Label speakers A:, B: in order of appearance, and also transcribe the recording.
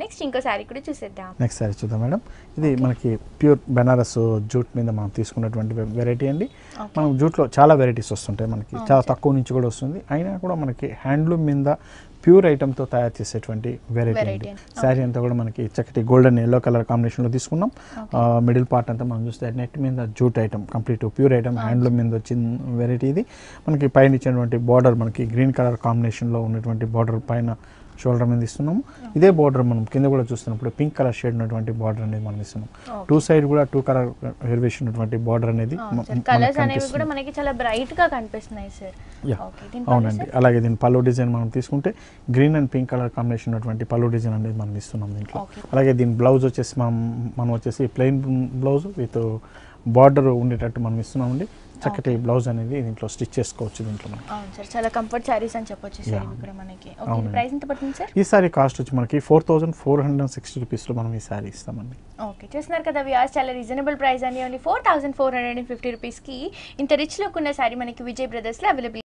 A: Next ఇంకో sorry కూడా చూసేద్దాం.
B: నెక్స్ట్ సారీ చూద్దాం మేడం. ఇది మనకి ప్యూర్ బెనారస్ జూట్ మీద మనం తీసుకున్నటువంటి వెరైటీ అండి. మనం జూట్లో చాలా వెరైటీస్ వస్తుంటాయి, మనకి చాలా తక్కువ నుంచి కూడా వస్తుంది. అయినా కూడా మనకి హ్యాండ్లూమ్ మీద ప్యూర్ ఐటమ్తో తయారు చేసేటువంటి వెరైటీ అండి. శారీ అంతా కూడా మనకి చక్కటి గోల్డెన్ ఎల్లో కలర్ కాంబినేషన్లో తీసుకున్నాం. మిడిల్ పార్ట్ అంతా మనం చూస్తే నెట్ మీద jute item, complete pure item handloom మీద వచ్చిన వెరైటీ ఇది. మనకి పైన ఇచ్చినటువంటి బార్డర్ మనకి గ్రీన్ కలర్ కాంబినేషన్లో ఉన్నటువంటి బార్డర్ పైన షోల్డర్ మీద ఇస్తున్నాము. ఇదే బార్డర్ మనం కింద కూడా చూస్తున్నప్పుడు పింక్ కలర్ షేడ్ ఉన్నటువంటి బార్డర్ అనేది మనం ఇస్తున్నాం. టూ సైడ్ కూడా టూ కలర్ వేరియేషన్ ఉన్నటువంటి బార్డర్ అనేది
A: కలర్స్ అనేవి కూడా మనకి చాలా బ్రైట్ గా కనిపిస్తున్నాయి సార్.
B: అవునండి. అలాగే దీని పళ్ళు డిజైన్ మనం తీసుకుంటే green and pink colour combination ఉన్నటువంటి పళ్ళు డిజైన్ అనేది మనం ఇస్తున్నాం దీంట్లో. అలాగే దీని బ్లౌజ్ వచ్చేసి మనం వచ్చేసి ప్లెయిన్ బ్లౌజ్ విత్ బార్డర్ ఉండేటట్టు మనం ఇస్తున్నామండి. చక్కటి బ్లౌజ్ అనేది దీంట్లో స్టిచ్ చేసుకోవచ్చు దీంట్లో.
A: అవును సార్, చాలా కంఫర్ట్ సారీస్ అని చెప్పొచ్చు సార్ ఇక్కడ మనకి. ఓకే, ప్రైస్ ఎంత పడుతుంది సార్?
B: ఈ సారీ కాస్ట్ వచ్చి మనకి 4460 రూపీస్లో మనం ఈ సారీ ఇస్తామండి.
A: ఓకే, చూస్తున్నారు కదా వ్యూవర్స్, చాలా రీజనబుల్ ప్రైస్ అని, ఓన్లీ 4450 రూపీస్కి ఇంత రిచ్ లుక్ ఉన్న సారీ మనకి విజయ్ బ్రదర్స్లో అవైలబుల్.